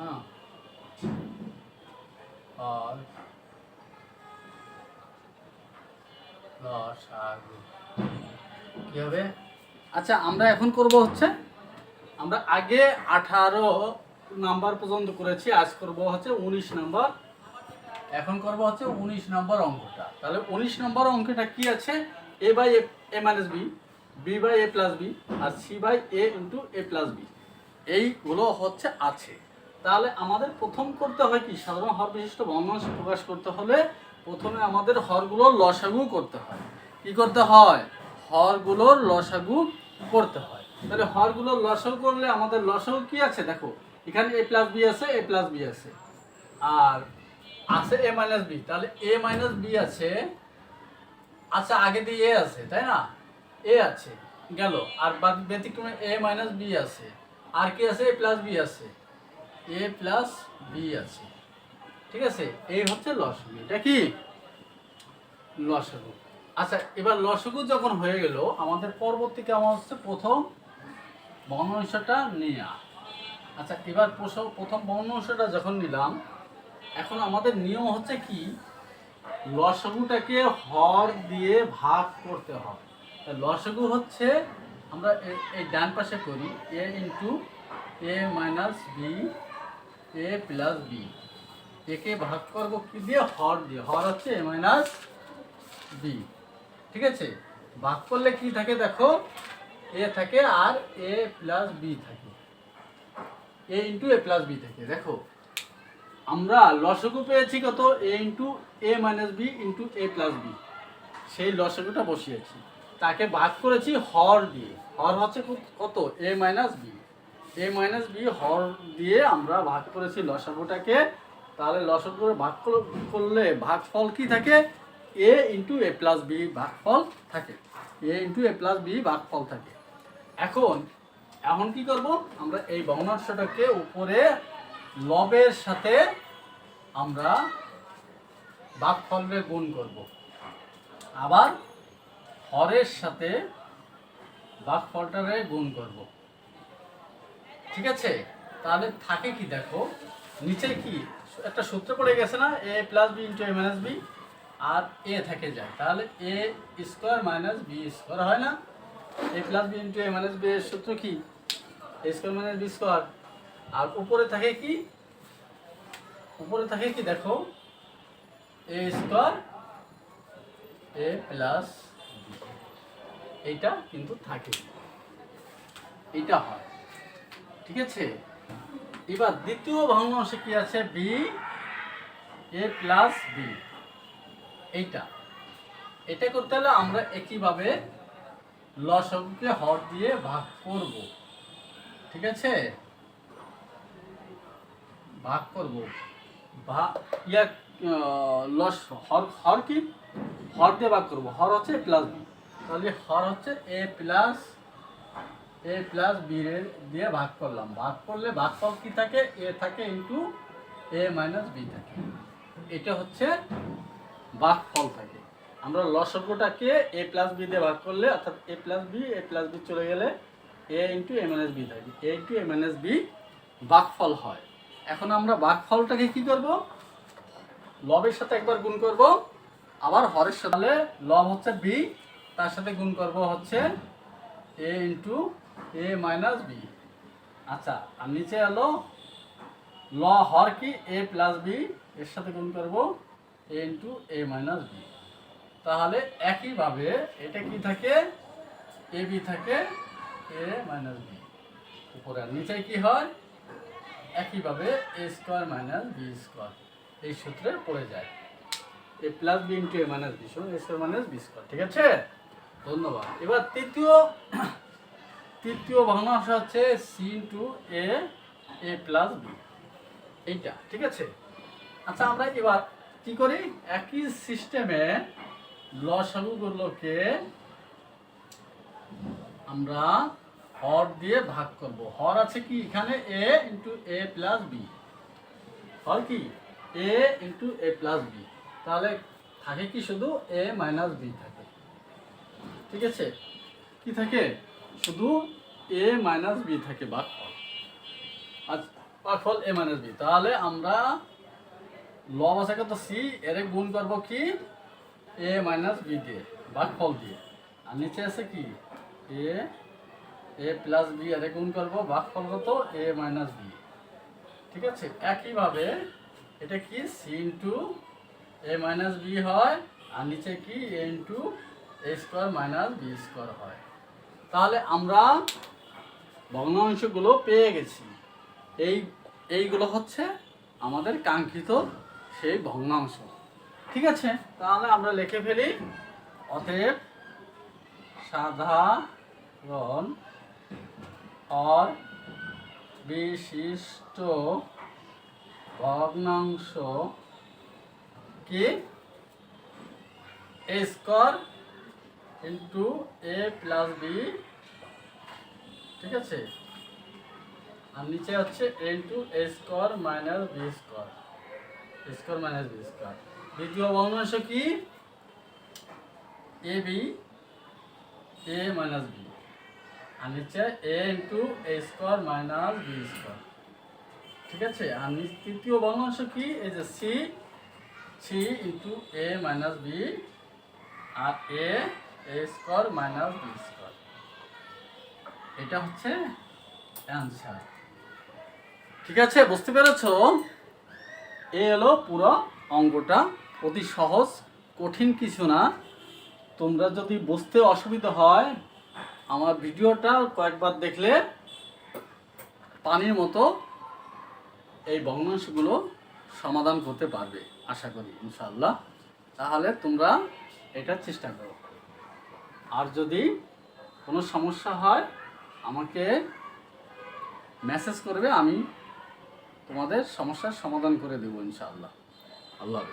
হ্যাঁ, হর লসাগু কি হবে? আচ্ছা, আমরা এখন করব হচ্ছে, আমরা আগে 18 নাম্বার পর্যন্ত করেছি, আজ করব হচ্ছে 19 নাম্বার। এখন করব হচ্ছে 19 নম্বর অঙ্কটা। তাহলে 19 নম্বর অঙ্কটা কি আছে? A by a minus b, b by a plus b, আর c by a into a plus b, এইগুলো হচ্ছে আছে। তাহলে আমাদের প্রথম করতে হয় কি, সাধারণ হর বিশিষ্ট ভগ্নাংশ প্রকাশ করতে হলে প্রথমে আমাদের হরগুলোর লসাগু করতে হয়। কি করতে হয়? হরগুলোর লসাগু করতে হয়। তাহলে হরগুলোর লসাগু করলে আমাদের লসাগু কি আছে দেখো, এখানে এ প্লাস বি আছে, এ প্লাস বি আছে, আর আছে এ মাইনাস বি। তাহলে এ মাইনাস বি আছে, আচ্ছা আগে দিয়ে এ আছে তাই না, এ আছে গেল, আর বাদ ব্যতিক্রমে এ মাইনাস বি আছে, আর কি আছে? এ প্লাস বি আছে, এ প্লাস বি আছে। ঠিক আছে, এই হচ্ছে লসাগু। এটা কি লসাগু? আচ্ছা, এবার লসাগু যখন হয়ে গেল, আমাদের পরবর্তী কেমন হচ্ছে, প্রথম ভগ্নাংশটা নেয়া। আচ্ছা, এবার প্রথম ভগ্নাংশটা যখন নিলাম, এখন আমাদের নিয়ম হচ্ছে কি, লসাগুটাকে হর দিয়ে ভাগ করতে হবে। লসাগু হচ্ছে, আমরা এই ডান পাশে করি, এ into A minus B A plus B, একে ভাগ করবো কি দিয়ে? হর দিয়ে। হর হচ্ছে এ মাইনাস বি। ঠিক আছে, ভাগ করলে কি থাকে দেখো, এ থাকে আর এ প্লাস বি থাকে, এ ইন্টু এ প্লাস বি থাকে। দেখো আমরা লসাগু পেয়েছি কত? এ into A minus B into a plus B, সেই লসাগুটা বসিয়েছি, তাকে ভাগ করেছি হর দিয়ে। হর হচ্ছে কত? এ মাইনাস বি, এ মাইনাস বি হর দিয়ে আমরা ভাগ করেছি লসাগুটাকে। তাহলে লসাগু করে ভাগ করলে ভাগফল কি থাকে? এ ইন্টু এ প্লাস বি ভাগফল থাকে, এ ইন্টু এ প্লাস বি ভাগফল থাকে। এখন এখন কি করব? আমরা এই ভগ্নাংশটাকে উপরে লবের সাথে আমরা ভাগফলের গুণ করব, আবার হরের সাথে ভাগফলটারে গুণ করব। ঠিক আছে, তাহলে থাকে কি দেখো, নিচে কি একটা সূত্র পড়ে গেছে না, এ প্লাস বি ইন্টু এ মাইনাস বি, আর এ থেকে যায়, তাহলে এ স্কোয়ার মাইনাস বি স্কোয়ার হয় না? এ প্লাস বি ইন্টু এ মাইনাস বি এর সূত্র কি? এ স্কোয়ার মাইনাস বি স্কোয়ার। আর উপরে থাকে কি? উপরে থাকে কি দেখো, এ স্কোয়ার এ প্লাস বি, এইটা কিন্তু থাকে, এইটা হয়। ঠিক আছে, এবার দ্বিতীয় ভগ্নাংশে কি আছে? বি এ প্লাস বি, এইটা এটা করতে হলে আমরা একইভাবে লসাগুকে হর দিয়ে ভাগ করব। ঠিক আছে, ভাগ করব, ইয়া লস হর, হর কি? হর দিয়ে ভাগ করব, হর হচ্ছে প্লাস বি, তাহলে হর হচ্ছে এ প্লাস বি দিয়ে ভাগ করলাম। ভাগ করলে ভাগফল কি থাকে? এ থাকে ইন্টু এ মাইনাস বি থাকে, এটা হচ্ছে ভাগফল থাকে। আমরা লসাগুটাকে এ প্লাস বি দিয়ে ভাগ করলে, অর্থাৎ এ প্লাস বি চলে গেলে এ ইন্টু এ মাইনাস বি থাকে, এ ইন্টু এ মাইনাস বি ভাগফল হয়। এখন আমরা ভাগফলটাকে কি করব? লবের সাথে একবার গুণ করব, আবার হরের সাথে, লব হচ্ছে বি, তার সাথে গুণ করব হচ্ছে এ ইন্টু এ মাইনাস বি। আচ্ছা, আর নিচে এলো হর কি? এ প্লাস বি, এর সাথে গুণ করব এ ইন্টু এ মাইনাস বি। তাহলে একইভাবে এটা কি থাকে? এ বি থাকে এ মাইনাস বি উপরে, আর নিচে কি হয়? একইভাবে এ স্কোয়ার মাইনাস বি স্কোয়ার, এই সূত্রে পড়ে যায়, এ প্লাস বি ইন্টু এ মাইনাস বি সমান এ স্কোয়ার মাইনাস বি স্কোয়ার। ঠিক আছে, ধন্যবাদ। এবার তৃতীয় ভগ্নাংশ হচ্ছে সি ইন্টু এ এ প্লাস বি, এইটা। ঠিক আছে, আচ্ছা আমরা এবার কি করি? একই সিস্টেমে লসাগুগুলোকে আমরা হর দিয়ে ভাগ করব। হর আছে কি এখানে? এ ইন্টু এ প্লাস বি, হর কি? এ ইন্টু এ প্লাস বি, তাহলে থাকে কি? শুধু এ মাইনাস বি থাকে। ঠিক আছে, কি থাকে? শুধু এ মাইনাস বি থাকে ভাগফল। আচ্ছা, ভাগফল a মাইনাস b। তাহলে আমরা লব আছে কত c, এর গুণ করব কি a মাইনাস b দিয়ে, ভাগফল দিয়ে। আর নিচে আছে কি a প্লাস b, এর গুণ করব ভাগফল কত a মাইনাস b। ঠিক আছে, একইভাবে এটা কি c into a minus b হয়, আর নিচে কি a into a square minus b square হয়। তাহলে আমরা ভগ্নাংশগুলো পেয়ে গেছি। এইগুলো হচ্ছে আমাদের কাঙ্ক্ষিত সেই ভগ্নাংশ। ঠিক আছে, তাহলে আমরা লিখে ফেলি, অতএব সাধারণ অর বিশিষ্ট ভগ্নাংশ কি a square into a plus b। ঠিক আছে, আর নিচে হচ্ছে a into a square minus b square, square minus b square. দ্বিতীয় ভগ্নাংশ কি a b, a minus b, আর নিচে a into a square minus b square. ঠিক আছে, আর তৃতীয় ভগ্নাংশ কি এই যে c into a minus b আর a square minus b square. এটা হচ্ছে অ্যান্সার। ঠিক আছে, বুঝতে পেরেছো? এই হলো পুরো অঙ্কটা, অতি সহজ, কঠিন কিছু না। তোমরা যদি বুঝতে অসুবিধা হয় আমার ভিডিওটা কয়েকবার দেখলে পানির মতো এই ভগ্নাংশগুলো সমাধান করতে পারবে, আশা করি ইনশাআল্লাহ। তাহলে তোমরা এটা চেষ্টা করো। আর যদি কোনো সমস্যা হয় আমাকে মেসেজ করবে, আমি তোমাদের সমস্যার সমাধান করে দেবো ইনশাআল্লাহ। আল্লাহ হাফেজ।